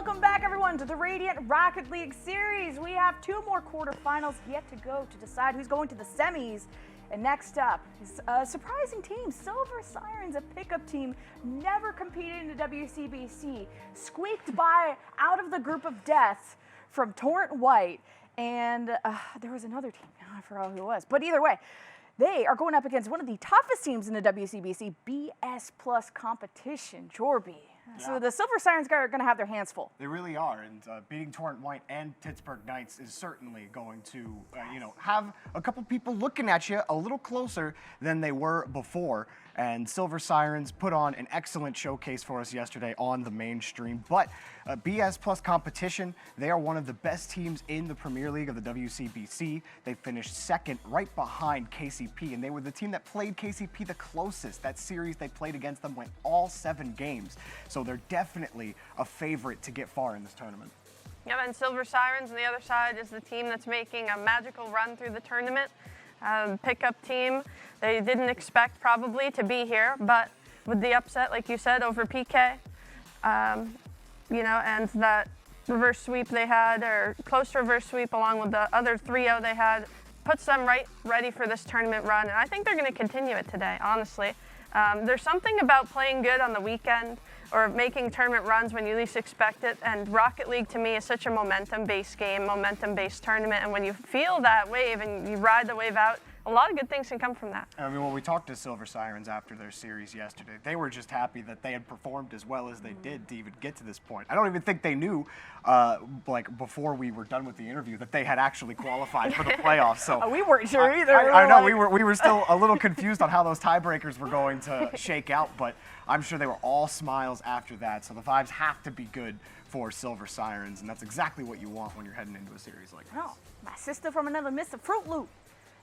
Welcome back, everyone, to the Radiant Rocket League Series. We have 2 more quarterfinals yet to go to decide who's going to the semis. And next up is a surprising team, Silver Sirens, a pickup team, never competed in the WCBC, squeaked by out of the group of death from Torrent White. And there was another team, I forgot who it was. But either way, they are going up against one of the toughest teams in the WCBC, BS Plus competition, Jorby. Yeah. So the Silver Sirens are going to have their hands full. They really are, and beating Torrent White and Pittsburgh Knights is certainly going to, have a couple people looking at you a little closer than they were before. And Silver Sirens put on an excellent showcase for us yesterday on the mainstream. But BS Plus competition, they are one of the best teams in the Premier League of the WCBC. They finished second right behind KCP, and they were the team that played KCP the closest. That series they played against them went all 7 games. So they're definitely a favorite to get far in this tournament. Yeah, and Silver Sirens on the other side is the team that's making a magical run through the tournament. Pickup team. They didn't expect probably to be here, but with the upset, like you said, over PK, and that reverse sweep they had, or close to reverse sweep along with the other 3-0 they had, puts them ready for this tournament run. And I think they're going to continue it today, honestly. There's something about playing good on the weekend or making tournament runs when you least expect it. And Rocket League, to me, is such a momentum-based game, momentum-based tournament. And when you feel that wave and you ride the wave out, a lot of good things can come from that. I mean, when we talked to Silver Sirens after their series yesterday, they were just happy that they had performed as well as they did to even get to this point. I don't even think they knew, before we were done with the interview, that they had actually qualified for the playoffs. So we weren't sure either. I know, we were still a little confused on how those tiebreakers were going to shake out, but I'm sure they were all smiles after that. So the vibes have to be good for Silver Sirens, and that's exactly what you want when you're heading into a series like this. Oh, my sister from another Mr. Fruit Loop.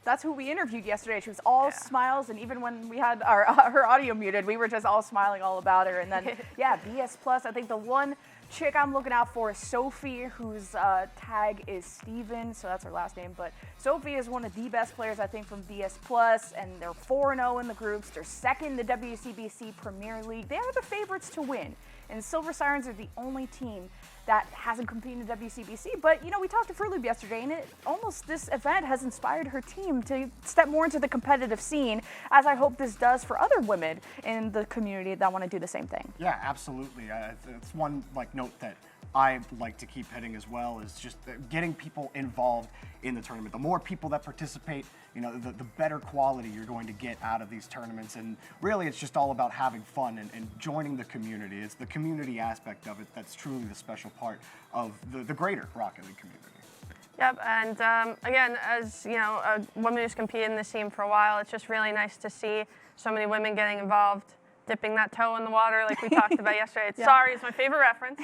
That's who we interviewed yesterday. She was all smiles, and even when we had her audio muted, we were just all smiling all about her. And then, yeah, BS Plus, I think the one chick I'm looking out for is Sophie, whose tag is Steven, so that's her last name. But Sophie is one of the best players, I think, from BS Plus, and they're 4-0 in the groups. They're second in the WCBC Premier League. They are the favorites to win, and Silver Sirens are the only team that hasn't competed in the WCBC. But, we talked to Fruit Loop yesterday, and this event has inspired her team to step more into the competitive scene, as I hope this does for other women in the community that want to do the same thing. Yeah, absolutely. It's one note that I like to keep hitting as well, is just getting people involved in the tournament. The more people that participate, the better quality you're going to get out of these tournaments. And really, it's just all about having fun and joining the community. It's the community aspect of it that's truly the special part of the greater Rocket League community. Yep, and again, as a woman who's competed in this team for a while, it's just really nice to see so many women getting involved, dipping that toe in the water like we talked about yesterday. Sorry, it's my favorite reference.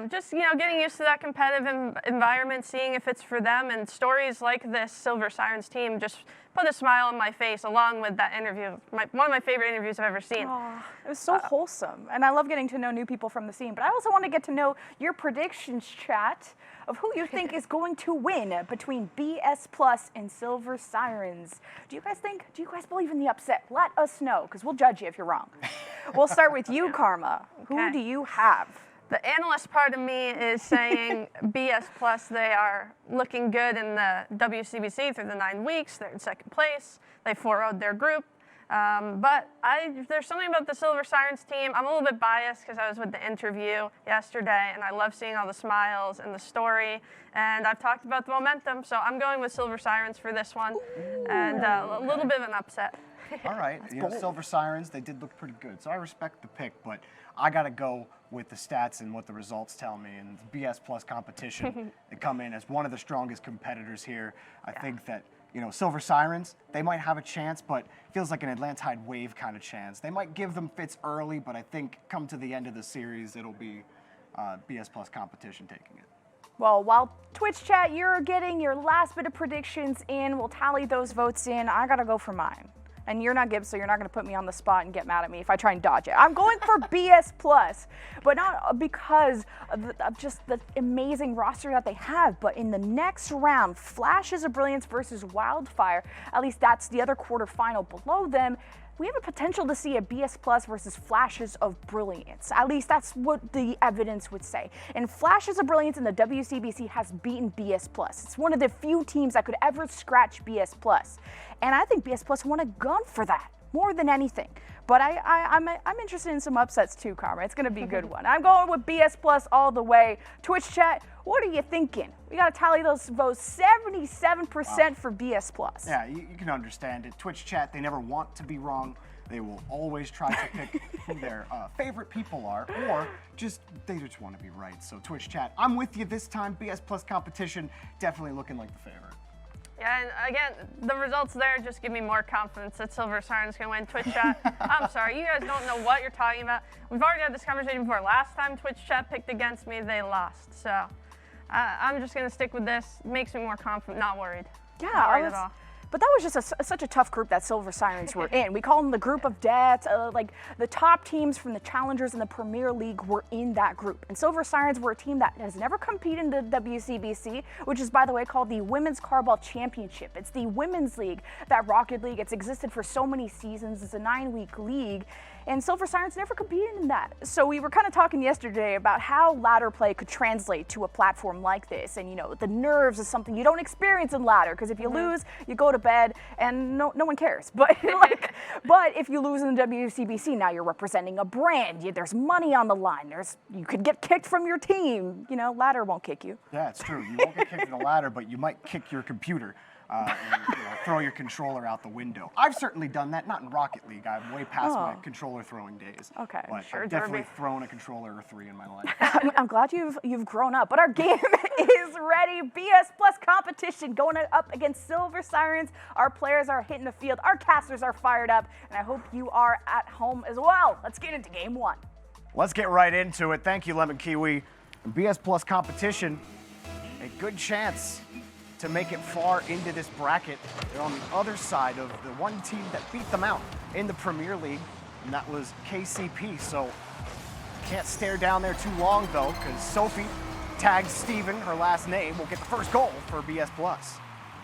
Just, getting used to that competitive environment, seeing if it's for them, and stories like this Silver Sirens team just put a smile on my face along with that interview. One of my favorite interviews I've ever seen. Oh, it was so wholesome, and I love getting to know new people from the scene, but I also want to get to know your predictions, chat, of who you think is going to win between BS Plus and Silver Sirens. Do you guys believe in the upset? Let us know, because we'll judge you if you're wrong. We'll start with you, Karma. Who do you have? The analyst part of me is saying BS Plus, they are looking good in the WCBC through the 9 weeks. They're in second place. They 4-0'd their group. But there's something about the Silver Sirens team. I'm a little bit biased because I was with the interview yesterday, and I love seeing all the smiles and the story. And I've talked about the momentum, so I'm going with Silver Sirens for this one. Ooh, and a little bit of an upset. All right, Silver Sirens, they did look pretty good, so I respect the pick, but I got to go with the stats and what the results tell me. And the BS Plus competition, they come in as one of the strongest competitors here. I think that, Silver Sirens, they might have a chance, but it feels like an Atlantide Wave kind of chance. They might give them fits early, but I think come to the end of the series, it'll be BS Plus competition taking it. Well, while Twitch chat, you're getting your last bit of predictions in, we'll tally those votes in. I got to go for mine. And you're not Gibbs, so you're not going to put me on the spot and get mad at me if I try and dodge it. I'm going for BS Plus, but not because of just the amazing roster that they have, but in the next round, Flashes of Brilliance versus Wildfire, at least that's the other quarterfinal below them. we have a potential to see a BS Plus versus flashes of brilliance. At least that's what the evidence would say. And flashes of brilliance in the WCBC has beaten BS Plus. It's one of the few teams that could ever scratch BS Plus. And I think BS Plus won a gun for that, more than anything. But I'm interested in some upsets too, Karma. It's going to be a good one. I'm going with BS Plus all the way. Twitch chat, what are you thinking? We got to tally those votes. 77% for BS Plus. Yeah, you can understand it. Twitch chat, they never want to be wrong. They will always try to pick who their favorite people are, or they just want to be right. So Twitch chat, I'm with you this time. BS Plus competition, definitely looking like the favorite. Yeah, and again, the results there just give me more confidence that Silver Sirens can win. Twitch chat, I'm sorry, you guys don't know what you're talking about. We've already had this conversation before. Last time Twitch chat picked against me, they lost. So I'm just going to stick with this. It makes me more confident, not worried. Yeah, not worried at all. But that was just such a tough group that Silver Sirens were in. We call them the group of death. Like the top teams from the Challengers and the Premier League were in that group. And Silver Sirens were a team that has never competed in the WCBC, which is, by the way, called the Women's Carball Championship. It's the women's league, that Rocket League. It's existed for so many seasons. It's a 9-week league. And Silver Sirens never competed in that. So we were kind of talking yesterday about how ladder play could translate to a platform like this. And, you know, the nerves is something you don't experience in ladder, because if you lose, you go to bed and no one cares. But but if you lose in the WCBC, now you're representing a brand. There's money on the line. You could get kicked from your team. You know, ladder won't kick you. Yeah, it's true. You won't get kicked in the ladder, but you might kick your computer. And throw your controller out the window. I've certainly done that, not in Rocket League. I'm way past my controller throwing days. Okay. But Sure, I've definitely thrown a controller or 3 in my life. I'm glad you've grown up. But our game is ready. BS Plus competition going up against Silver Sirens. Our players are hitting the field. Our casters are fired up. And I hope you are at home as well. Let's get into game 1. Let's get right into it. Thank you, Lemon Kiwi. BS Plus competition, a good chance to make it far into this bracket. They're on the other side of the one team that beat them out in the Premier League, and that was KCP. So can't stare down there too long though, because Sophie tags Steven, her last name, will get the first goal for BS Plus.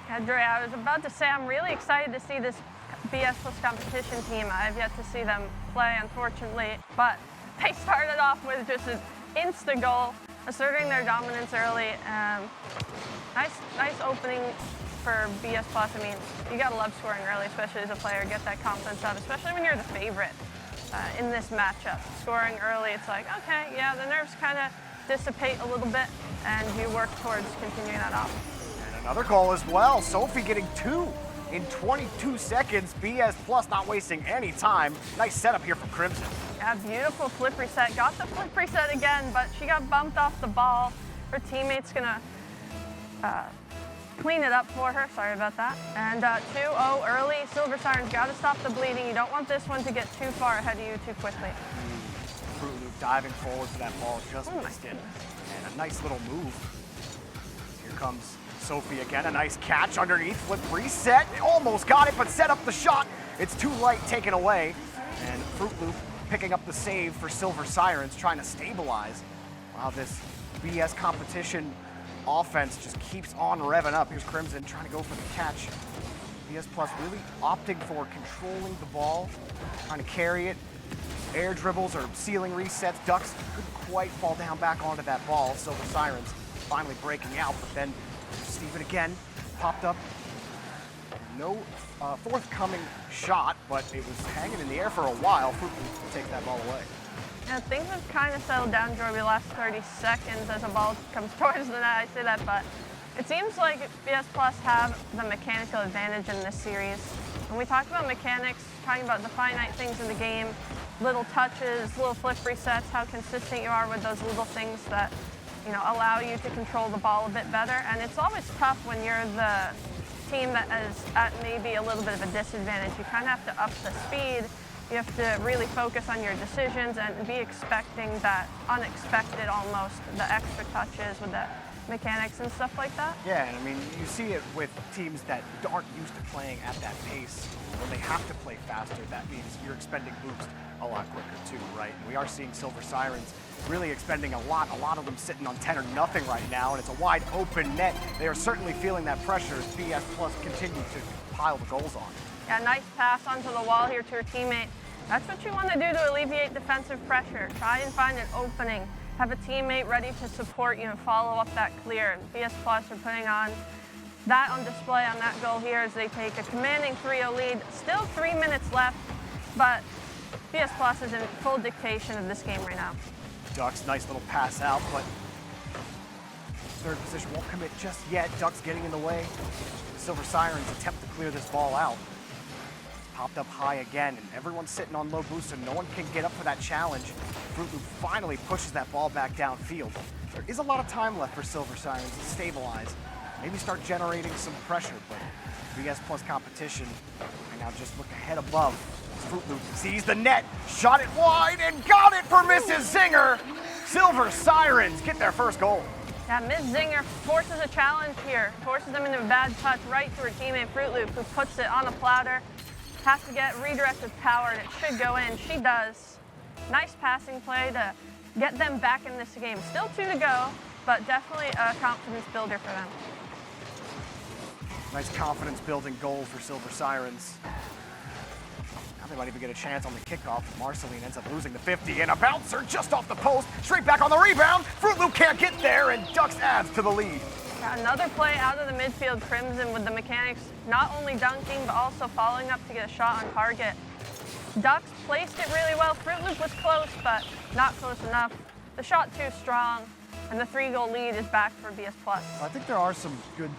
Yeah, Dre, I was about to say I'm really excited to see this BS Plus competition team. I've yet to see them play, unfortunately, but they started off with just an insta goal, asserting their dominance early. Nice opening for BS Plus. I mean, you gotta love scoring early, especially as a player, get that confidence up, especially when you're the favorite in this matchup. Scoring early, it's like, okay, yeah, the nerves kind of dissipate a little bit, and you work towards continuing that off. And another goal as well. Sophie getting 2 in 22 seconds. BS Plus not wasting any time. Nice setup here from Crimson. Yeah, beautiful flip reset. Got the flip reset again, but she got bumped off the ball. Her teammate's gonna clean it up for her. Sorry about that. And 2-0 early. Silver Sirens got to stop the bleeding. You don't want this one to get too far ahead of you too quickly. Fruit Loop diving forward for that ball, just missed it. And a nice little move. Here comes Sophie again. A nice catch underneath. Flip reset. Almost got it, but set up the shot. It's too light, taken away. And Fruit Loop picking up the save for Silver Sirens, trying to stabilize. Wow, this BS competition offense just keeps on revving up. Here's Crimson trying to go for the catch. BS Plus really opting for controlling the ball, trying to carry it. Air dribbles or ceiling resets. Ducks couldn't quite fall down back onto that ball. Silver Sirens finally breaking out, but then Steven again popped up. No forthcoming shot, but it was hanging in the air for a while. Fruit Loop takes that ball away. Yeah, things have kind of settled down, Jorby, the last 30 seconds as a ball comes towards the net. I say that, but it seems like BS Plus have the mechanical advantage in this series. When we talk about mechanics, talking about the finite things in the game, little touches, little flip resets, how consistent you are with those little things that, you know, allow you to control the ball a bit better. And it's always tough when you're the team that is at maybe a little bit of a disadvantage. You kind of have to up the speed. You have to really focus on your decisions and be expecting that unexpected almost, the extra touches with the mechanics and stuff like that. Yeah, and I mean, you see it with teams that aren't used to playing at that pace. When they have to play faster, that means you're expending boost a lot quicker too, right? And we are seeing Silver Sirens really expending a lot of them sitting on 10 or nothing right now, and it's a wide open net. They are certainly feeling that pressure as BS Plus continue to pile the goals on. Yeah, nice pass onto the wall here to her teammate. That's what you want to do to alleviate defensive pressure. Try and find an opening. Have a teammate ready to support you and follow up that clear. BS Plus are putting on that on display on that goal here as they take a commanding 3-0 lead. Still 3 minutes left, but BS Plus is in full dictation of this game right now. Ducks, nice little pass out, but third position won't commit just yet. Ducks getting in the way. Silver Sirens attempt to clear this ball out. Popped up high again, and everyone's sitting on low boost, so no one can get up for that challenge. Fruit Loop finally pushes that ball back downfield. There is a lot of time left for Silver Sirens to stabilize, maybe start generating some pressure, but BS Plus competition can now just look ahead above. Fruit Loop sees the net, shot it wide, and got it for Mrs. Zinger. Silver Sirens get their first goal. Yeah, Ms. Zinger forces a challenge here, forces them into a bad touch right to her teammate Fruit Loop, who puts it on a platter. Has to get redirected power, and it should go in. She does. Nice passing play to get them back in this game. Still 2 to go, but definitely a confidence builder for them. Nice confidence building goal for Silver Sirens. Now they might even get a chance on the kickoff. Marceline ends up losing the 50, and a bouncer just off the post, straight back on the rebound. Fruit Loop can't get there, and Ducks adds to the lead. Another play out of the midfield, Crimson with the mechanics not only dunking, but also following up to get a shot on target. Ducks placed it really well. Fruit Loop was close, but not close enough. The shot too strong, and the 3-goal lead is back for BS Plus. I think there are some good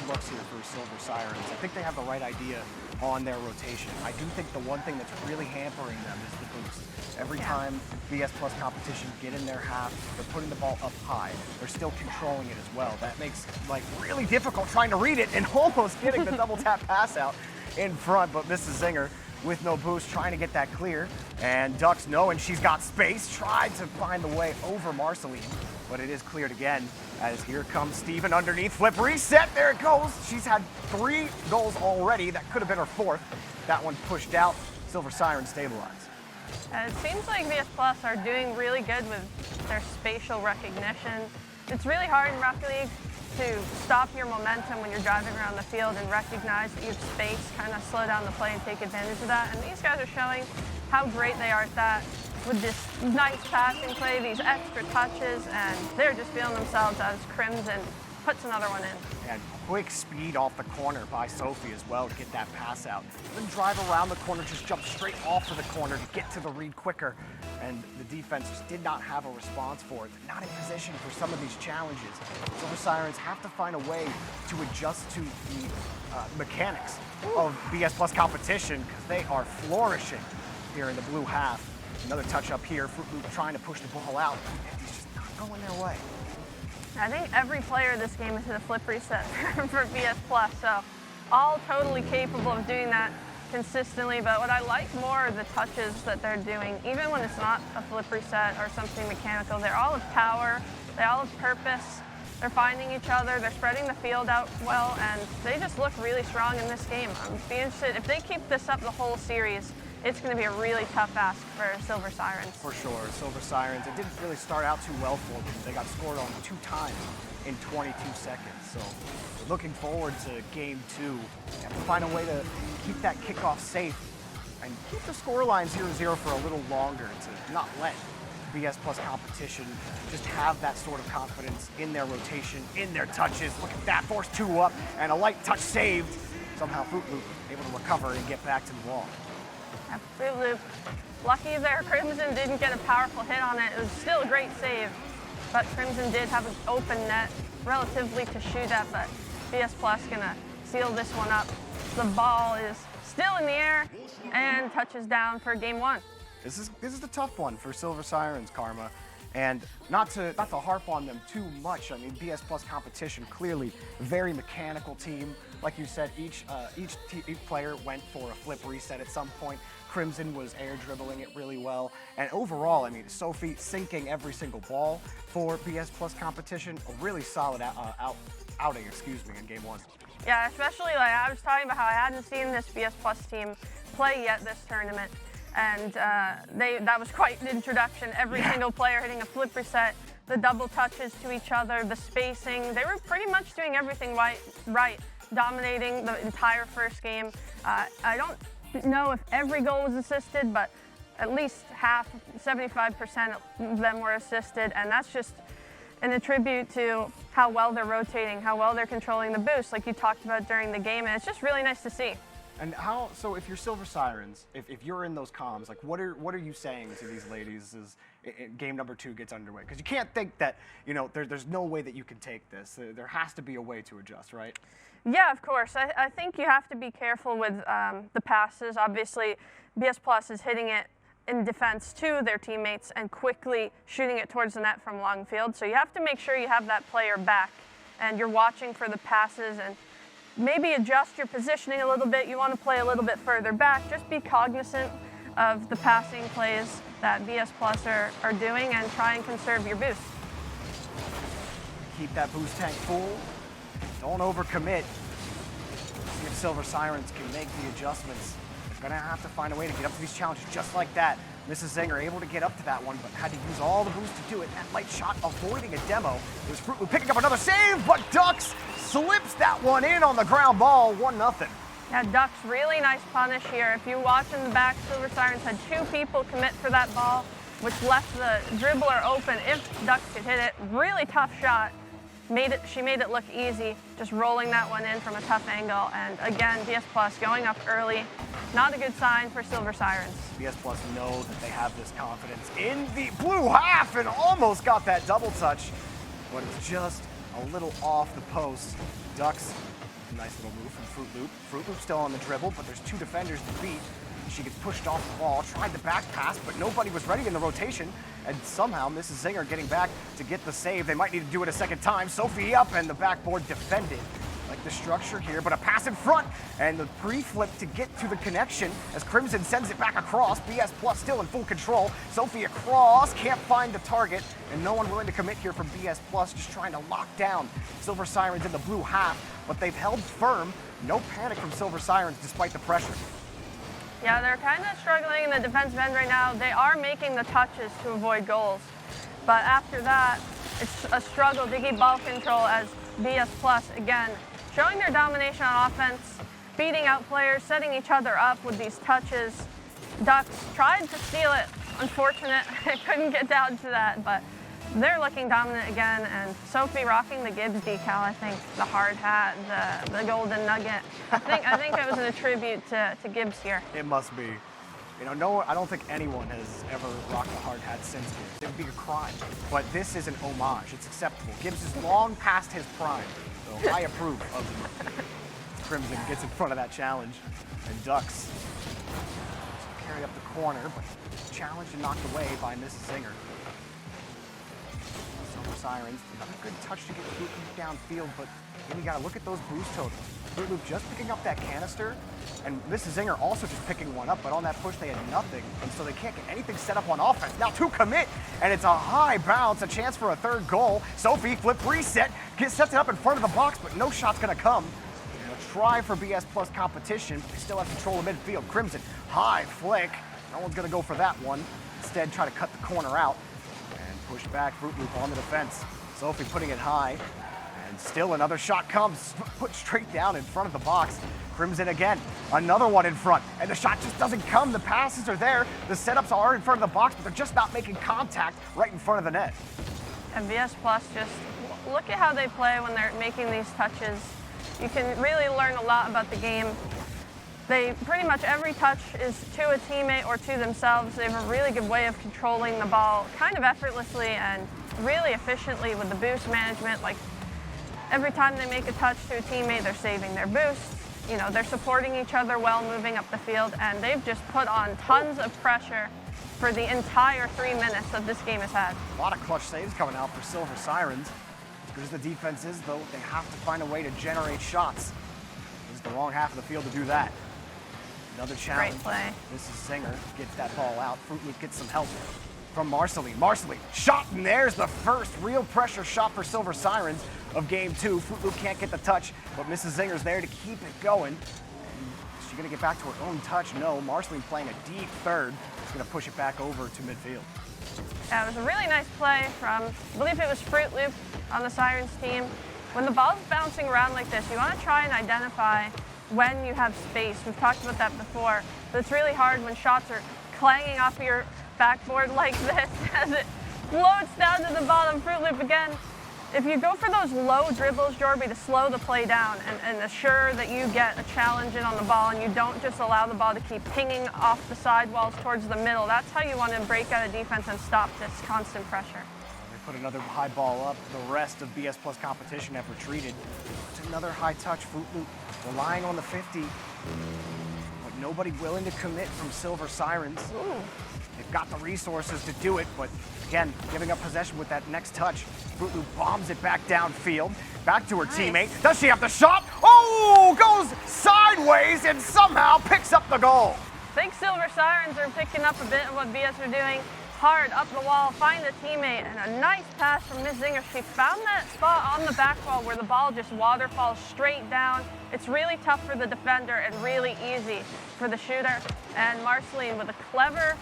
looks here for Silver Sirens. I think they have the right idea on their rotation. I do think the one thing that's really hampering them is the boost. Every time BS Plus competition get in their half, they're putting the ball up high. They're still controlling it as well. That makes like really difficult trying to read it and almost getting the double tap pass out in front, but Mrs. Zinger with no boost trying to get that clear. And Ducks, knowing she's got space, tried to find the way over Marceline, but it is cleared again as here comes Steven underneath, flip reset, there it goes. She's had 3 goals already. That could have been her 4th. That one pushed out. Silver Siren stabilized. It seems like VS Plus are doing really good with their spatial recognition. It's really hard in Rocket League to stop your momentum when you're driving around the field and recognize that you have space, kind of slow down the play and take advantage of that. And these guys are showing how great they are at that with this nice passing play, these extra touches, and they're just feeling themselves as Crimson puts another one in. And quick speed off the corner by Sophie as well to get that pass out. Then drive around the corner, just jump straight off of the corner to get to the read quicker. And the defense just did not have a response for it. They're not in position for some of these challenges. Silver Sirens have to find a way to adjust to the mechanics of BS Plus competition because they are flourishing here in the blue half. Another touch up here, Fruit Loop trying to push the ball out. It's just not going their way. I think every player this game has hit a flip reset for BS Plus, so all totally capable of doing that consistently. But what I like more are the touches that they're doing, even when it's not a flip reset or something mechanical. They're all of power, they all have purpose. They're finding each other, they're spreading the field out well, and they just look really strong in this game. I'm be interested, if they keep this up the whole series, it's going to be a really tough ask for Silver Sirens. For sure, Silver Sirens. It didn't really start out too well for them. They got scored on 2 times in 22 seconds. So we're looking forward to game 2. They have to find a way to keep that kickoff safe and keep the scoreline 0-0 for a little longer to not let BS Plus competition just have that sort of confidence in their rotation, in their touches. Look at that, force 2 up and a light touch saved. Somehow Fruit Loop able to recover and get back to the wall. Fruit Loop, lucky there, Crimson didn't get a powerful hit on it. It was still a great save, but Crimson did have an open net relatively to shoot at, but BS Plus gonna seal this one up. The ball is still in the air and touches down for game 1. This is the tough one for Silver Sirens, Karma. And not to harp on them too much. I mean, BS Plus competition, clearly very mechanical team. Like you said, each player went for a flip reset at some point. Crimson was air dribbling it really well. And overall, I mean, Sophie sinking every single ball for BS Plus competition. A really solid outing, in game 1. Yeah, especially like I was talking about how I hadn't seen this BS Plus team play yet this tournament. And that was quite an introduction. Every single player hitting a flip reset, the double touches to each other, the spacing. They were pretty much doing everything right. dominating the entire first game. I don't know if every goal was assisted, but at least half, 75% of them were assisted, and that's just an attribute to how well they're rotating, how well they're controlling the boost, like you talked about during the game, and it's just really nice to see. And how, so if you're Silver Sirens, if you're in those comms, like what are you saying to these ladies as game number 2 gets underway? Because you can't think that, you know, there's no way that you can take this. There has to be a way to adjust, right? Yeah, of course. I think you have to be careful with the passes. Obviously, BS Plus is hitting it in defense to their teammates and quickly shooting it towards the net from long field. So you have to make sure you have that player back and you're watching for the passes and maybe adjust your positioning a little bit. You want to play a little bit further back. Just be cognizant of the passing plays that BS Plus are doing and try and conserve your boost. Keep that boost tank full. Don't overcommit. See if Silver Sirens can make the adjustments. They're gonna have to find a way to get up to these challenges just like that. Mrs. Zinger able to get up to that one, but had to use all the boost to do it. That light shot avoiding a demo. It was Fruit Loop picking up another save, but Ducks slips that one in on the ground ball, 1-0. Yeah, Ducks, really nice punish here. If you watch in the back, Silver Sirens had 2 people commit for that ball, which left the dribbler open if Ducks could hit it. Really tough shot. She made it look easy, just rolling that one in from a tough angle. And again, BS Plus going up early. Not a good sign for Silver Sirens. BS Plus know that they have this confidence in the blue half and almost got that double touch, but it's just a little off the post. Ducks, nice little move from Fruit Loop. Fruit Loop still on the dribble, but there's 2 defenders to beat. She gets pushed off the ball, tried the back pass, but nobody was ready in the rotation. And somehow Mrs. Zinger getting back to get the save. They might need to do it a second time. Sophie up and the backboard defended. Like the structure here, but a pass in front and the pre-flip to get to the connection as Crimson sends it back across. BS Plus still in full control. Sophie across, can't find the target, and no one willing to commit here from BS Plus, just trying to lock down Silver Sirens in the blue half, but they've held firm. No panic from Silver Sirens despite the pressure. Yeah, they're kind of struggling in the defensive end right now. They are making the touches to avoid goals. But after that, it's a struggle to keep ball control as BS Plus, again, showing their domination on offense, beating out players, setting each other up with these touches. Ducks tried to steal it. Unfortunate, it couldn't get down to that, but they're looking dominant again, and Sophie rocking the Gibbs decal, I think, the hard hat, the golden nugget. I think it was an tribute to Gibbs here. It must be. You know, I don't think anyone has ever rocked a hard hat since Gibbs. It would be a crime. But this is an homage. It's acceptable. Gibbs is long past his prime, so I approve of him. Crimson gets in front of that challenge, and Ducks carry up the corner, but challenged and knocked away by Mrs. Zinger. Sirens, another good touch to get Fruit Loop downfield, but then you gotta look at those boost totals. Fruit Loop just picking up that canister, and Mrs. Zinger also just picking one up, but on that push they had nothing, and so they can't get anything set up on offense. Now 2 commit, and it's a high bounce, a chance for a 3rd goal. Sophie, flip reset, sets it up in front of the box, but no shot's gonna come. And a try for BS Plus competition, they still have control of midfield. Crimson, high flick, no one's gonna go for that one. Instead, try to cut the corner out. Push back, Fruit Loop on the defense. Sophie putting it high, and still another shot comes, put straight down in front of the box. Crimson again, another one in front, and the shot just doesn't come. The passes are there, the setups are in front of the box, but they're just not making contact right in front of the net. And BS Plus, just look at how they play when they're making these touches. You can really learn a lot about the game. They pretty much every touch is to a teammate or to themselves. They have a really good way of controlling the ball kind of effortlessly and really efficiently with the boost management. Like every time they make a touch to a teammate, they're saving their boosts. You know, they're supporting each other well moving up the field, and they've just put on tons of pressure for the entire 3 minutes that this game has had. A lot of clutch saves coming out for Silver Sirens. As good as the defense is, though, they have to find a way to generate shots. This is the wrong half of the field to do that. Another challenge. Great play. Mrs. Zinger gets that ball out. Fruit Loop gets some help from Marceline. Marceline, shot, and there's the first real pressure shot for Silver Sirens of game 2. Fruit Loop can't get the touch, but Mrs. Zinger's there to keep it going. Is she gonna get back to her own touch? No, Marceline playing a deep third. She's gonna push it back over to midfield. Yeah, it was a really nice play from, I believe it was Fruit Loop on the Sirens team, when the ball's bouncing around like this, you want to try and identify when you have space. We've talked about that before, but it's really hard when shots are clanging off your backboard like this as it floats down to the bottom. Fruit Loop again. If you go for those low dribbles, Jorby, to slow the play down and assure that you get a challenge in on the ball and you don't just allow the ball to keep pinging off the sidewalls towards the middle, that's how you want to break out of defense and stop this constant pressure. They put another high ball up. The rest of BS Plus competition have retreated. It's another high touch. Fruit Loop relying on the 50, but nobody willing to commit from Silver Sirens. Ooh. They've got the resources to do it, but again, giving up possession with that next touch. Fruit Loop bombs it back downfield, back to her teammate. Does she have the shot? Oh, goes sideways and somehow picks up the goal. I think Silver Sirens are picking up a bit of what BS are doing. Hard up the wall, find a teammate, and a nice pass from Miss Zinger. She found that spot on the back wall where the ball just waterfalls straight down. It's really tough for the defender and really easy for the shooter. And Marceline with a clever,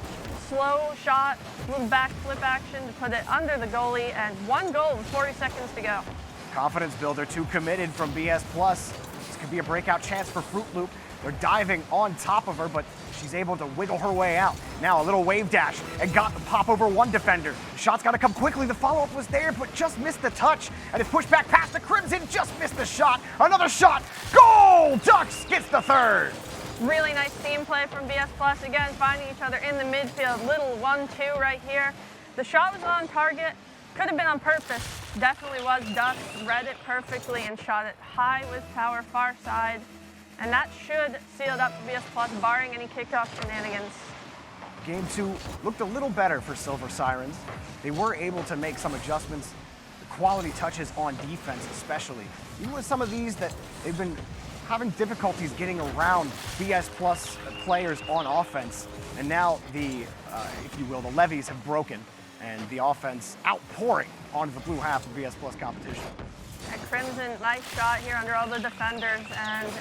slow shot, little back flip action to put it under the goalie, and 1 goal with 40 seconds to go. Confidence builder, 2 committed from BS Plus. This could be a breakout chance for Fruit Loop. They're diving on top of her, but she's able to wiggle her way out. Now a little wave dash and got the pop over 1 defender. Shot's got to come quickly. The follow-up was there, but just missed the touch. And it's pushed back past the Crimson, just missed the shot. Another shot. Goal! Ducks gets the 3rd. Really nice team play from BS Plus. Again, finding each other in the midfield. Little 1-2 right here. The shot was on target. Could have been on purpose. Definitely was. Ducks read it perfectly and shot it high with power, far side. And that should seal it up for BS Plus, barring any kickoff shenanigans. Game 2 looked a little better for Silver Sirens. They were able to make some adjustments, the quality touches on defense especially. Even with some of these that they've been having difficulties getting around BS Plus players on offense. And now the, if you will, the levees have broken and the offense outpouring onto the blue half of BS Plus competition. And Crimson, nice shot here under all the defenders, and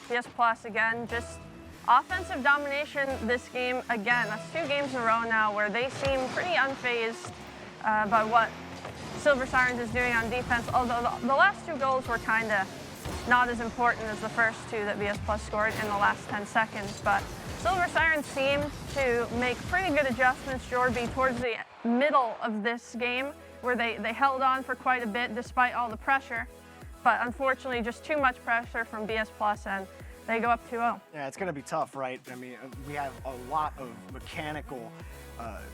BS Plus again, just offensive domination this game again. That's 2 games in a row now where they seem pretty unfazed by what Silver Sirens is doing on defense, although the last 2 goals were kind of not as important as the first 2 that BS Plus scored in the last 10 seconds. But Silver Sirens seemed to make pretty good adjustments, Jorby, towards the middle of this game, where they held on for quite a bit despite all the pressure. But unfortunately, just too much pressure from BS Plus, and they go up 2-0. Yeah, it's going to be tough, right? I mean, we have a lot of mechanical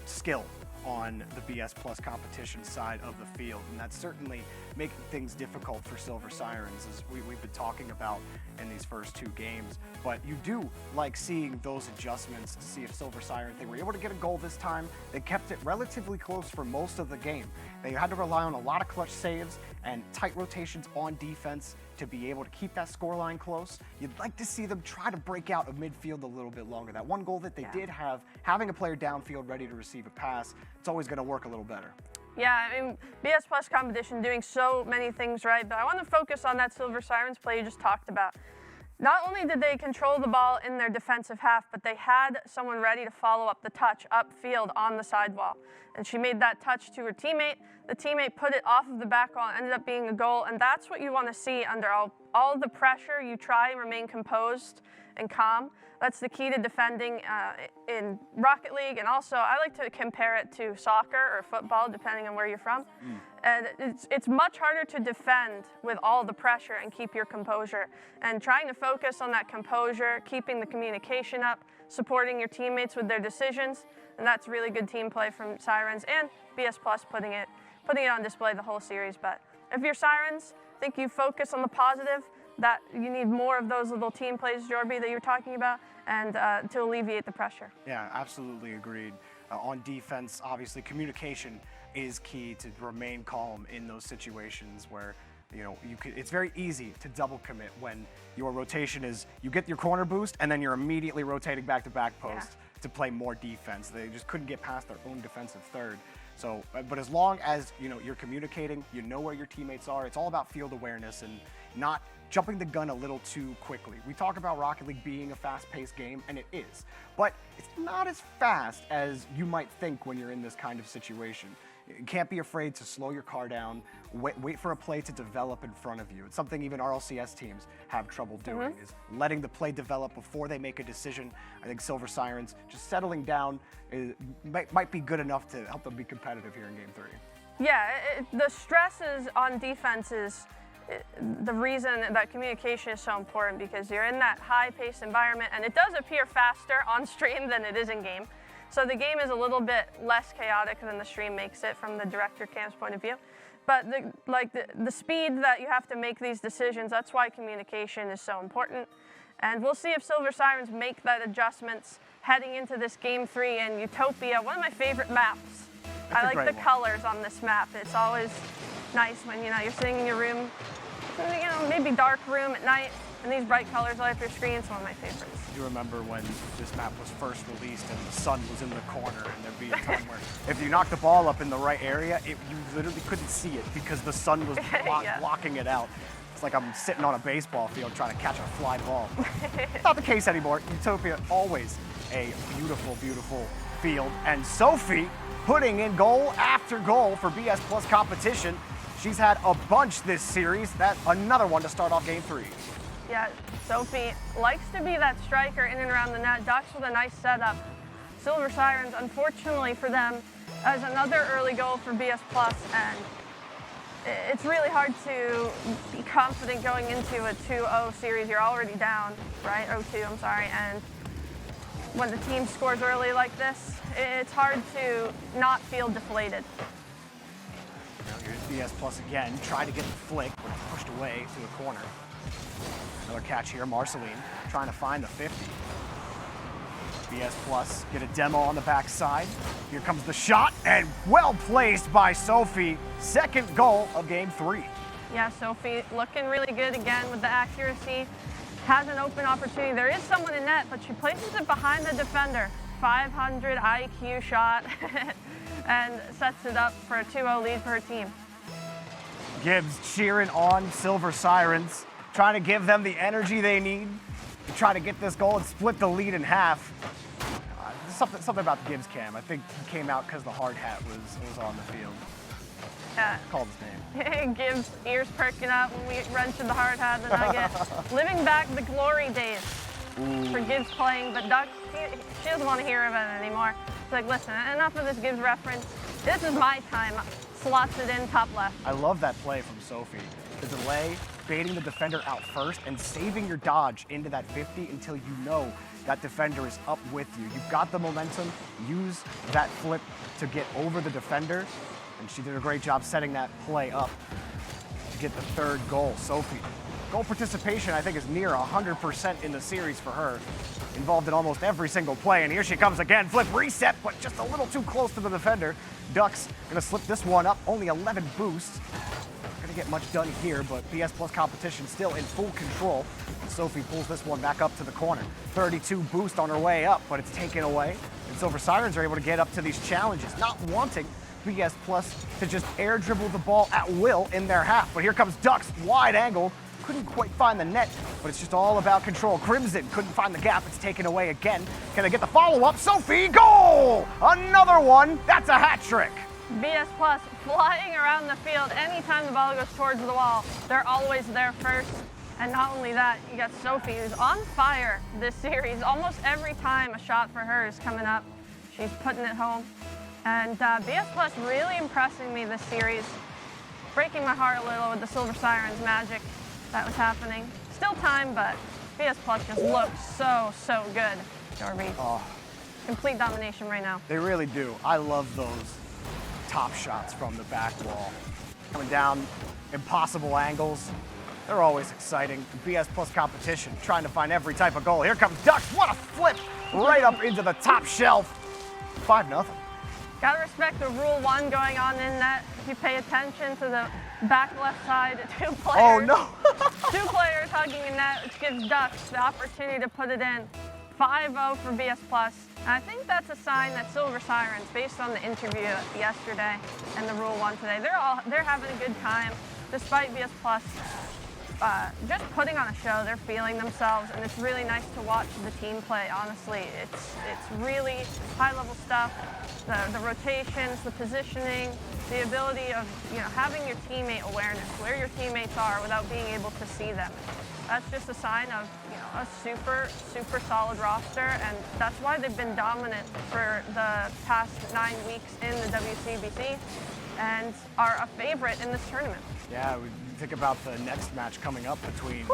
skill on the BS Plus competition side of the field, and that's certainly making things difficult for Silver Sirens, as we've been talking about in these first 2 games. But you do like seeing those adjustments to see if Silver Sirens, they were able to get a goal this time. They kept it relatively close for most of the game. They had to rely on a lot of clutch saves and tight rotations on defense to be able to keep that scoreline close. You'd like to see them try to break out of midfield a little bit longer. That 1 goal that they did have, having a player downfield ready to receive a pass, it's always going to work a little better. Yeah, I mean, BS Plus competition doing so many things right, but I want to focus on that Silver Sirens play you just talked about. Not only did they control the ball in their defensive half, but they had someone ready to follow up the touch upfield on the sidewall. And she made that touch to her teammate. The teammate put it off of the back wall and ended up being a goal. And that's what you want to see under all the pressure. You try and remain composed and calm. That's the key to defending in Rocket League. And also, I like to compare it to soccer or football, depending on where you're from. And it's much harder to defend with all the pressure and keep your composure. And trying to focus on that composure, keeping the communication up, supporting your teammates with their decisions. And that's really good team play from Sirens and BS Plus putting it on display the whole series. But if you're Sirens, I think you focus on the positive, that you need more of those little team plays, Jorby, that you're talking about, and to alleviate the pressure. Yeah, absolutely agreed. On defense, obviously, communication is key to remain calm in those situations where, you know, it's very easy to double commit when your rotation is, you get your corner boost and then you're immediately rotating back to back post to play more defense. They just couldn't get past their own defensive third. So, but as long as, you know, you're communicating, you know where your teammates are, it's all about field awareness and not jumping the gun a little too quickly. We talk about Rocket League being a fast-paced game, and it is, but it's not as fast as you might think when you're in this kind of situation. You can't be afraid to slow your car down, wait for a play to develop in front of you. It's something even RLCS teams have trouble doing, is letting the play develop before they make a decision. I think Silver Sirens just settling down might be good enough to help them be competitive here in Game 3. Yeah, the stresses on defenses, the reason that communication is so important, because you're in that high-paced environment, and it does appear faster on stream than it is in game. So the game is a little bit less chaotic than the stream makes it from the director cam's point of view. But the speed that you have to make these decisions, that's why communication is so important. And we'll see if Silver Sirens make that adjustments heading into this Game 3 in Utopia, one of my favorite maps. I like the colors on this map. It's always nice when you're sitting in your room, maybe dark room at night, and these bright colors light up your screen. It's one of my favorites. You remember when this map was first released and the sun was in the corner, and there'd be a time where if you knocked the ball up in the right area, you literally couldn't see it because the sun was blocking it out. It's like I'm sitting on a baseball field trying to catch a fly ball. Not the case anymore. Utopia, always a beautiful, beautiful field. And Sophie putting in goal after goal for BS Plus competition. She's had a bunch this series. That's another one to start off Game 3. Yeah, Sophie likes to be that striker in and around the net. Ducks with a nice setup. Silver Sirens, unfortunately for them, as another early goal for BS Plus, and it's really hard to be confident going into a 2-0 series. You're already down, right? 0-2, I'm sorry. And when the team scores early like this, it's hard to not feel deflated. Now here's BS Plus again, try to get the flick, but it's pushed away to the corner. Another catch here, Marceline trying to find the 50. BS Plus get a demo on the backside. Here comes the shot, and well placed by Sophie. Second goal of Game 3. Yeah, Sophie looking really good again with the accuracy. Has an open opportunity. There is someone in net, but she places it behind the defender. 500 IQ shot and sets it up for a 2-0 lead for her team. Gibbs cheering on Silver Sirens, trying to give them the energy they need to try to get this goal and split the lead in half. Something about the Gibbs cam. I think he came out because the hard hat was on the field. Called his name. Gibbs' ears perking up when we mentioned the hard hat, the nugget. Living back the glory days for Gibbs playing, but Duck, she doesn't want to hear of it anymore. She's like, listen, enough of this Gibbs reference. This is my time. Slots it in top left. I love that play from Sophie. The delay, baiting the defender out first, and saving your dodge into that 50 until you know that defender is up with you. You've got the momentum. Use that flip to get over the defender. And she did a great job setting that play up to get the third goal. Sophie, goal participation, I think, is near 100% in the series for her. Involved in almost every single play. And here she comes again. Flip reset, but just a little too close to the defender. Ducks gonna slip this one up. Only 11 boosts. Not gonna get much done here, but BS Plus competition still in full control. And Sophie pulls this one back up to the corner. 32 boost on her way up, but it's taken away. And Silver Sirens are able to get up to these challenges, not wanting BS Plus to just air dribble the ball at will in their half. But here comes Ducks, wide angle. Couldn't quite find the net, but it's just all about control. Crimson couldn't find the gap. It's taken away again. Can I get the follow-up? Sophie, goal! Another one. That's a hat trick. BS Plus flying around the field. Anytime the ball goes towards the wall, they're always there first. And not only that, you got Sophie, who's on fire this series. Almost every time a shot for her is coming up, she's putting it home. And BS Plus really impressing me this series. Breaking my heart a little with the Silver Sirens magic that was happening. Still time, but BS Plus just looks so good. Dorby. Complete domination right now. They really do. I love those top shots from the back wall. Coming down, impossible angles. They're always exciting. BS Plus competition, trying to find every type of goal. Here comes Ducks. What a flip! Right up into the top shelf. 5-0. Gotta respect the Rule 1 going on in net. If you pay attention to the back left side, two players. Oh no! Two players hugging a net, which gives Ducks the opportunity to put it in. 5-0 for BS Plus. And I think that's a sign that Silver Sirens, based on the interview yesterday and the Rule 1 today, they're having a good time, despite BS Plus just putting on a show. They're feeling themselves, and it's really nice to watch the team play, honestly. It's really high-level stuff. The rotations, the positioning, the ability of having your teammate awareness, where your teammates are without being able to see them. That's just a sign of a super, super solid roster, and that's why they've been dominant for the past 9 weeks in the WCBC and are a favorite in this tournament. Yeah, we think about the next match coming up between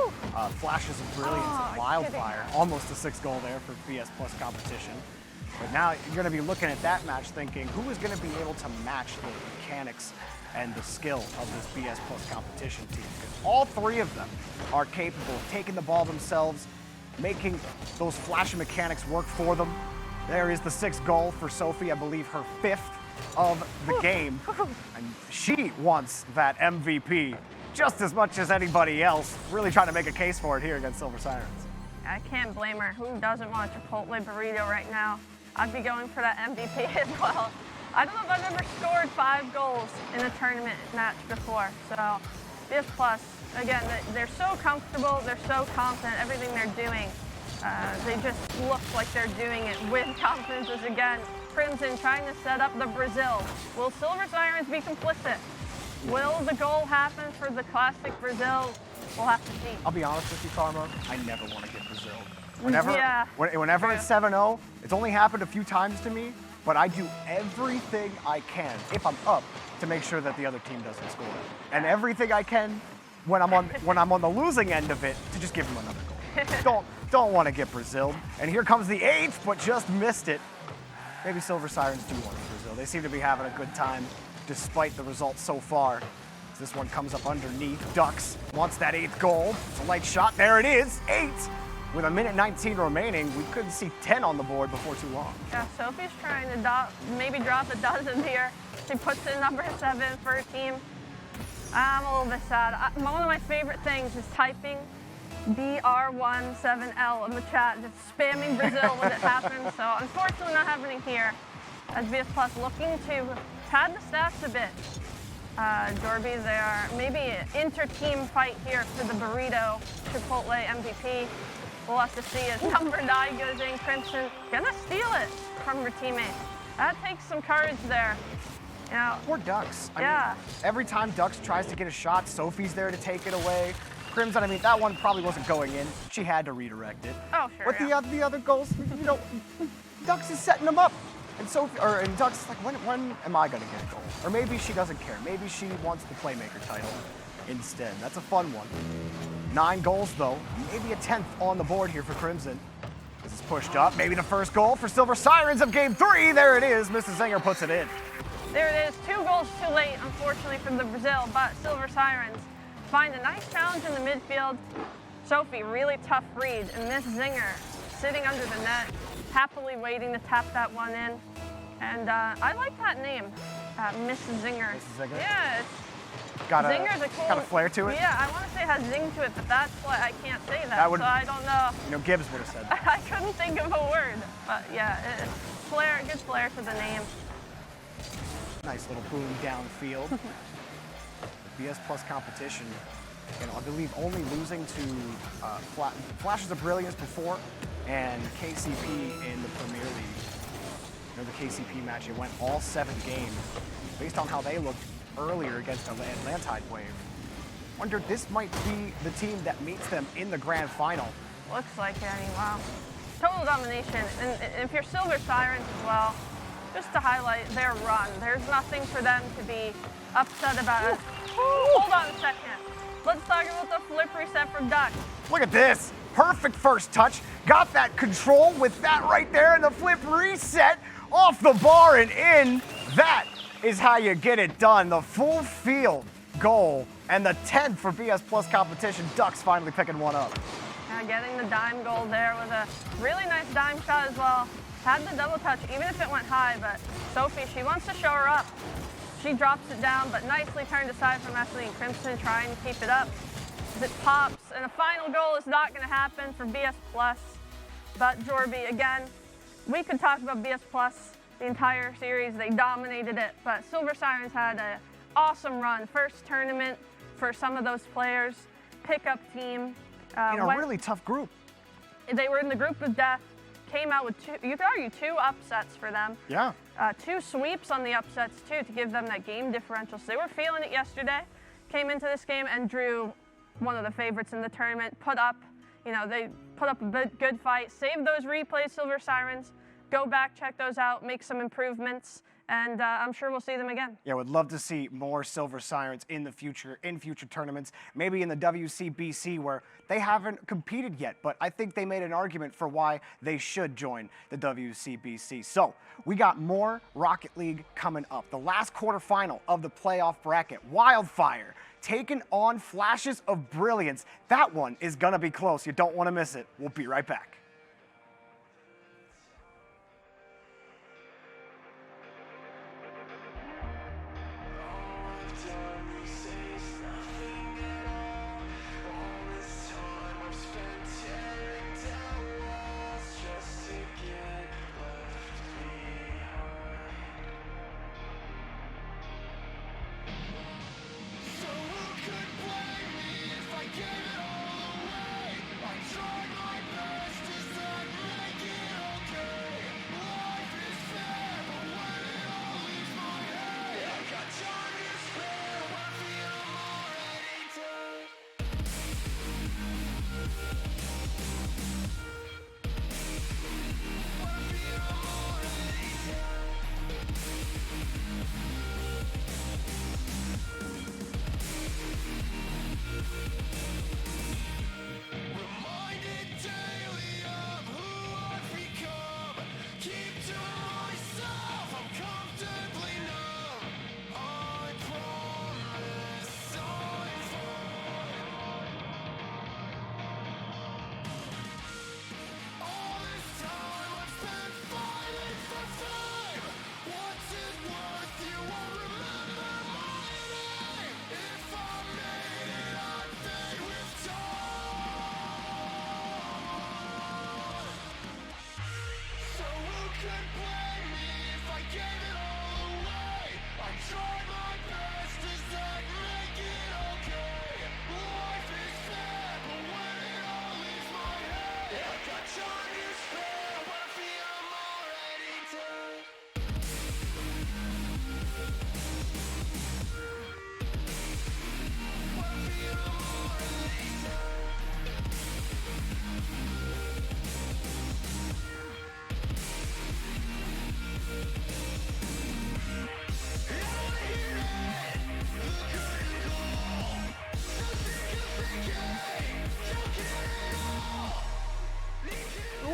Flashes of Brilliance and Wildfire. Almost a 6-goal there for BS Plus competition. But now you're going to be looking at that match thinking, who is going to be able to match the mechanics and the skill of this BS Plus competition team? Because all 3 of them are capable of taking the ball themselves, making those flashy mechanics work for them. There is the 6th goal for Sophie, I believe her 5th of the game. And she wants that MVP just as much as anybody else, really trying to make a case for it here against Silver Sirens. I can't blame her. Who doesn't want a Chipotle burrito right now? I'd be going for that MVP as well. I don't know if I've ever scored 5 goals in a tournament match before. So BS Plus, again, they're so comfortable, they're so confident, everything they're doing. They just look like they're doing it with confidence. As again, Crimson trying to set up the Brazil. Will Silver Sirens be complicit? Will the goal happen for the classic Brazil? We'll have to see. I'll be honest with you, Karma, I never want to get Brazil. Whenever it's 7-0, it's only happened a few times to me, but I do everything I can, if I'm up, to make sure that the other team doesn't score. And everything I can when I'm on the losing end of it to just give them another goal. Don't want to get Brazil. And here comes the 8th, but just missed it. Maybe Silver Sirens do want Brazil. They seem to be having a good time despite the results so far. This one comes up underneath. Ducks wants that 8th goal. It's a light shot. There it is, 8. With 1:19 remaining, we could see 10 on the board before too long. Yeah, Sophie's trying to maybe drop a dozen here. She puts in number 7 for her team. I'm a little bit sad. One of my favorite things is typing BR17L in the chat, just spamming Brazil when it happens. So unfortunately not happening here. As BS Plus looking to pad the stats a bit. Jorby, they are maybe an inter-team fight here for the burrito Chipotle MVP. We'll have to see as number 9 goes in. Crimson gonna steal it from her teammate. That takes some courage there. Poor Ducks. I mean, every time Ducks tries to get a shot, Sophie's there to take it away. Crimson, I mean, that one probably wasn't going in. She had to redirect it. Oh, sure. But the other goals, Ducks is setting them up. And Ducks is like, when am I going to get a goal? Or maybe she doesn't care. Maybe she wants the playmaker title instead. That's a fun one. 9 goals, though. Maybe a 10th on the board here for Crimson. This is pushed up. Maybe the first goal for Silver Sirens of Game 3. There it is. Mrs. Zinger puts it in. There it is. 2 goals too late, unfortunately, from the Brazil. But Silver Sirens find a nice challenge in the midfield. Sophie, really tough read. And Miss Zinger sitting under the net, happily waiting to tap that one in. And I like that name, Miss Zinger. Miss Zinger? Yeah, Zinger's a cool, got a flair to it? Yeah, I want to say it has zing to it, but that's why I can't say that, so I don't know. Gibbs would have said that. I couldn't think of a word, but yeah, flair, good flair to the name. Nice little boom downfield. BS Plus competition, I believe only losing to Flashes of Brilliance before and KCP in the Premier League. The KCP match, it went all 7 games based on how they looked earlier against Atlantide Wave. Wonder this might be the team that meets them in the grand final. Looks like it, wow. Total domination, and if you're Silver Sirens as well, just to highlight their run, there's nothing for them to be upset about. Hold on a second. Let's talk about the flip reset from Ducks. Look at this. Perfect first touch. Got that control with that right there, and the flip reset off the bar and in. That is how you get it done. The full field goal and the 10th for BS Plus competition. Ducks finally picking one up. Getting the dime goal there with a really nice dime shot as well. Had the double touch, even if it went high, but Sophie, she wants to show her up. She drops it down, but nicely turned aside from Ashley and Crimson, trying to keep it up. As it pops, and a final goal is not going to happen for BS Plus. But Jorby, again, we could talk about BS Plus the entire series. They dominated it, but Silver Sirens had an awesome run. First tournament for some of those players. pickup team. In a really tough group. They were in the group of death, came out with you could argue 2 upsets for them. Yeah. 2 sweeps on the upsets too to give them that game differential. So they were feeling it yesterday, came into this game and drew one of the favorites in the tournament, they put up a good fight, saved those replays, Silver Sirens, go back, check those out, make some improvements, and I'm sure we'll see them again. Yeah, would love to see more Silver Sirens in the future, in future tournaments, maybe in the WCBC where they haven't competed yet, but I think they made an argument for why they should join the WCBC. So we got more Rocket League coming up. The last quarterfinal of the playoff bracket, Wildfire, taking on Flashes of Brilliance. That one is gonna be close. You don't wanna miss it. We'll be right back.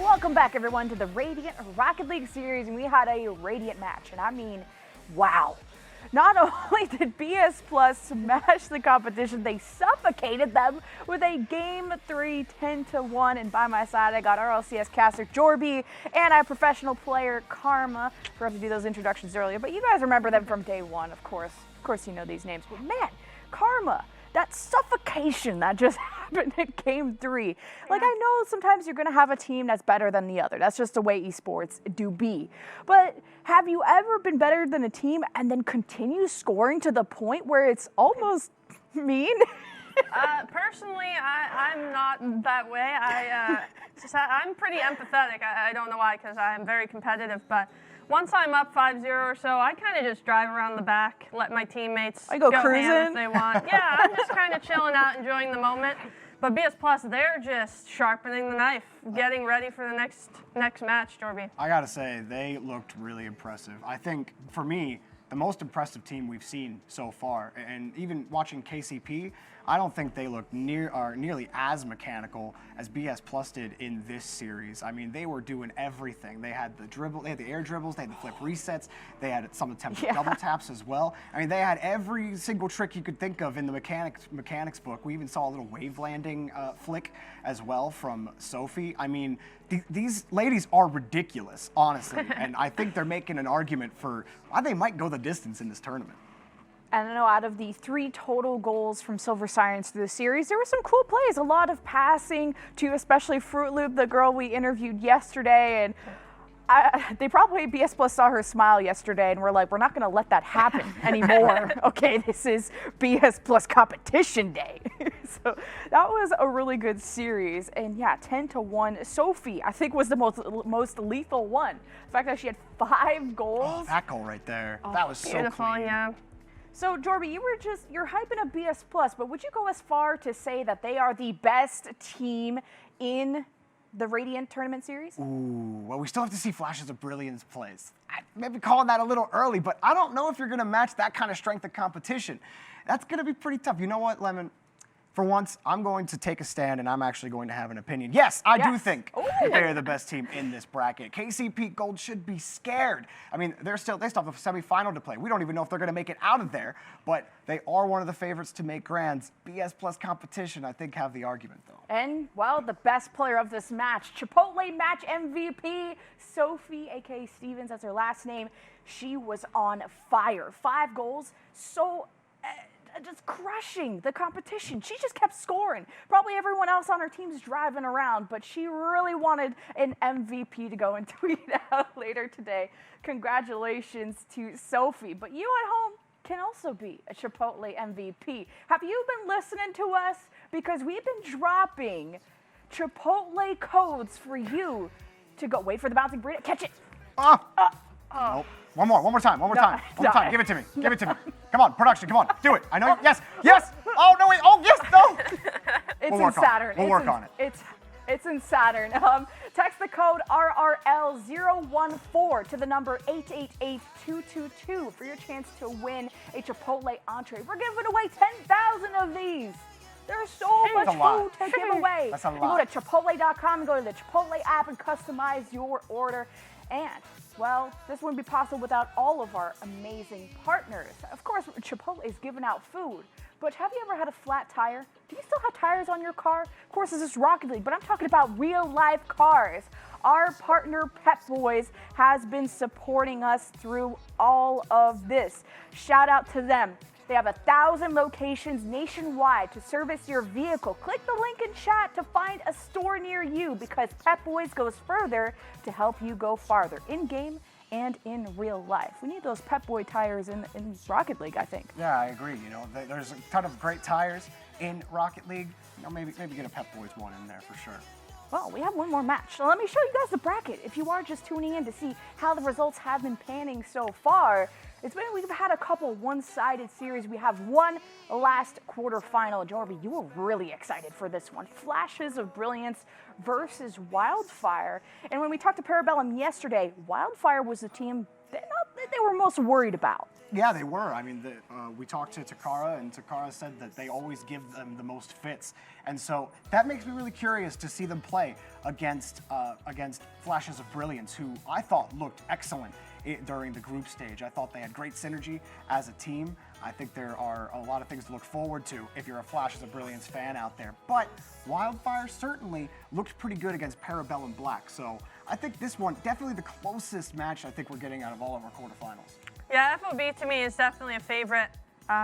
Welcome back, everyone, to the Radiant Rocket League Series, and we had a Radiant match, and I mean, wow. Not only did BS Plus smash the competition, they suffocated them with a Game 3 10-1, and by my side, I got RLCS caster Jorby and our professional player Karma. Forgot to do those introductions earlier, but you guys remember them from day one, of course. Of course you know these names, but man, Karma, that suffocation that just happened in Game 3. Like, I know sometimes you're going to have a team that's better than the other. That's just the way esports do be. But have you ever been better than a team and then continue scoring to the point where it's almost mean? Personally, I'm not that way. I'm pretty empathetic. I don't know why, because I'm very competitive, but once I'm up 5-0 or so, I kind of just drive around the back, let my teammates go ham cruising if they want. Yeah, I'm just kind of chilling out, enjoying the moment. But BS Plus, they're just sharpening the knife, getting ready for the next match, Jorby. I gotta say, they looked really impressive. I think, for me, the most impressive team we've seen so far, and even watching KCP, I don't think they looked nearly as mechanical as BS Plus did in this series. I mean, they were doing everything. They had the dribble, they had the air dribbles, they had the flip resets, they had some attempted double taps as well. I mean, they had every single trick you could think of in the mechanics book. We even saw a little wave landing flick as well from Sophie. I mean, these ladies are ridiculous, honestly, and I think they're making an argument for why they might go the distance in this tournament. And I know out of the 3 total goals from Silver Sirens through the series, there were some cool plays, a lot of passing to especially Fruit Loop, the girl we interviewed yesterday, and they probably, BS Plus saw her smile yesterday and we're like, we're not going to let that happen anymore. Okay, this is BS Plus competition day. So that was a really good series. And yeah, 10-1. Sophie, I think, was the most lethal one. The fact that she had 5 goals. Oh, that goal right there. That was so Beautiful, clean. yeah. So, Jorby, you're hyping up BS Plus, but would you go as far to say that they are the best team in the Radiant Tournament Series? Ooh, well, we still have to see flashes of brilliance plays. I maybe calling that a little early, but I don't know if you're going to match that kind of strength of competition. That's going to be pretty tough. You know what, Lemon? For once, I'm going to take a stand, and I'm actually going to have an opinion. Yes, I do think they are the best team in this bracket. KCP Gold should be scared. I mean, they still have a semifinal to play. We don't even know if they're going to make it out of there, but they are one of the favorites to make grands. BS Plus competition, I think, have the argument, though. And, well, the best player of this match, Chipotle match MVP, Sophie, a.k.a. Stevens, that's her last name. She was on fire. 5 goals, so just crushing the competition. She just kept scoring. Probably everyone else on her team's driving around, but she really wanted an MVP to go and tweet out later today. Congratulations to Sophie. But you at home can also be a Chipotle MVP. Have you been listening to us? Because we've been dropping Chipotle codes for you to go. Wait for the bouncing burrito. Catch it. Nope. One more time. Give it to me. Give it to me. Come on, production, come on. Do it. I know. Yes. Oh, no, wait. Oh, yes, no. It's in Saturn. We'll work on it. It's in Saturn. Text the code RRL014 to the number 888222 for your chance to win a Chipotle entree. We're giving away 10,000 of these. There's so much food to give away. That's a You lot. go to Chipotle.com and go to the Chipotle app and customize your order. And, well, this wouldn't be possible without all of our amazing partners. Of course, Chipotle is giving out food, but have you ever had a flat tire? Do you still have tires on your car? Of course, this is Rocket League, but I'm talking about real-life cars. Our partner, Pep Boys, has been supporting us through all of this. Shout out to them. They have 1,000 locations nationwide to service your vehicle. Click the link in chat to find a store near you, because Pep Boys goes further to help you go farther in-game and in real life. We need those Pep Boy tires in Rocket League, I think. Yeah, I agree. You know, there's a ton of great tires in Rocket League. You know, maybe get a Pep Boys one in there for sure. Well, we have one more match. So let me show you guys the bracket. If you are just tuning in to see how the results have been panning so far, we've had a couple one-sided series. We have one last quarterfinal. Jorby, you were really excited for this one. Flashes of Brilliance versus Wildfire. And when we talked to Parabellum yesterday, Wildfire was the team that they were most worried about. Yeah, they were. I mean, we talked to Takara, and Takara said that they always give them the most fits. And so that makes me really curious to see them play against Flashes of Brilliance, who I thought looked excellent during the group stage. I thought they had great synergy as a team. I think there are a lot of things to look forward to if you're a Flashes of Brilliance fan out there. But Wildfire certainly looked pretty good against Parabellum Black. So I think this one, definitely the closest match I think we're getting out of all of our quarterfinals. Yeah, FOB to me is definitely a favorite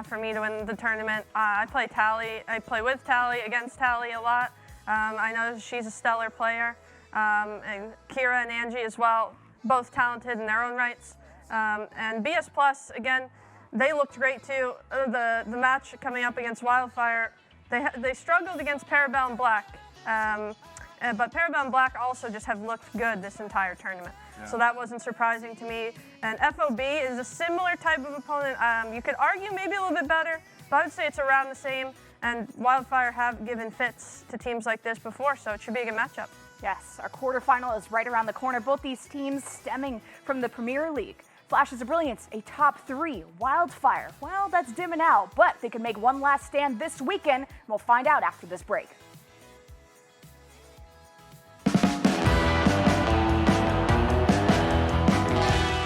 for me to win the tournament. I play Tally. I play with Tally, against Tally a lot. I know she's a stellar player. And Kira and Angie as well, both talented in their own rights. And BS Plus, again, they looked great too. The match coming up against Wildfire, they struggled against Parabellum Black. But Parabellum Black also just have looked good this entire tournament. Yeah. So that wasn't surprising to me. And FOB is a similar type of opponent. You could argue maybe a little bit better, but I would say it's around the same. And Wildfire have given fits to teams like this before, so it should be a good matchup. Yes, our quarterfinal is right around the corner. Both these teams stemming from the Premier League. Flashes of Brilliance, a top 3. Wildfire, well, that's dimming out, but they can make one last stand this weekend. We'll find out after this break.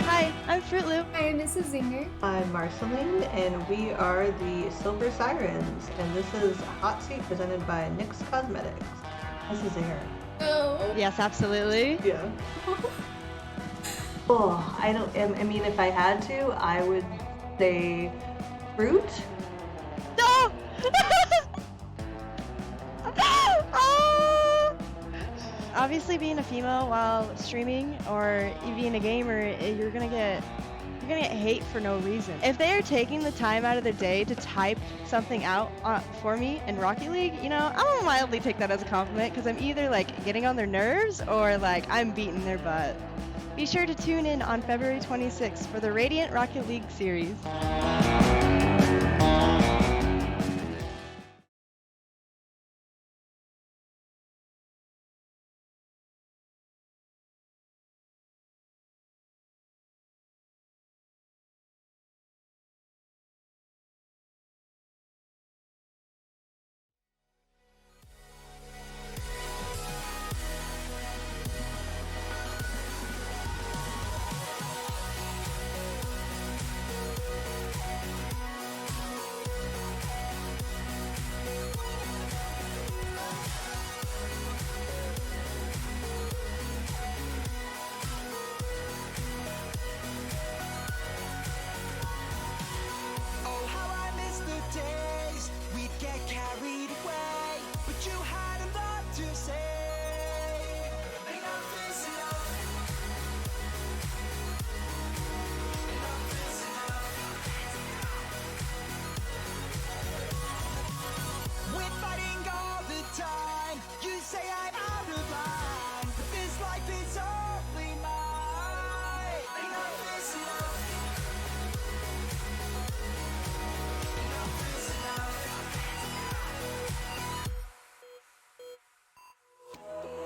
Hi, I'm Fruit Loop. Hi, this is Zinger. I'm Marceline, and we are the Silver Sirens, and this is Hot Seat presented by NYX Cosmetics. This is Zinger. Oh. Yes, absolutely. Yeah. I mean, if I had to, I would say fruit. No! Obviously, being a female while streaming or being a gamer, you're gonna get you're gonna get hate for no reason. If they are taking the time out of their day to type something out for me in Rocket League, you know, I'm gonna mildly take that as a compliment because I'm either like getting on their nerves or like I'm beating their butt. Be sure to tune in on February 26th for the Radiant Rocket League Series.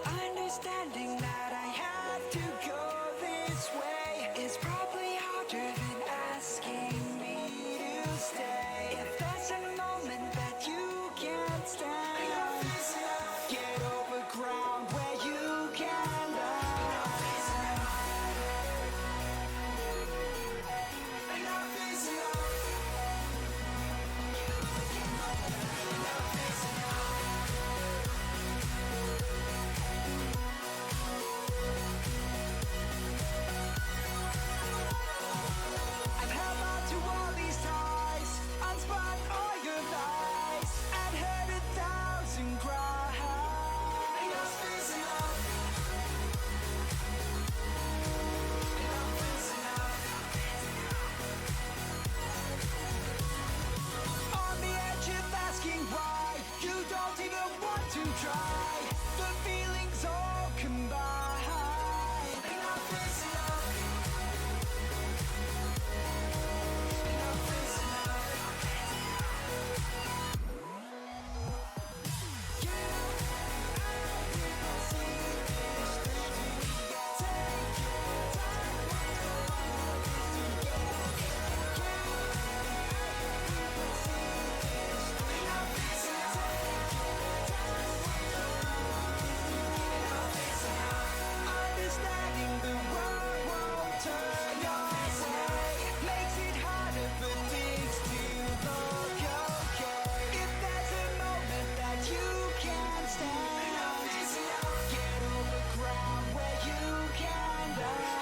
Understanding that I have to go this way is probably harder than asking me to stay. If there's a moment that you can't stand, get over ground where you can land. Enough is enough. I've held on to all these ties, unspun all your lies, and heard 1,000 cries. Enough is enough. Enough is enough. On the edge of asking why, you don't even want to try. The feeling's all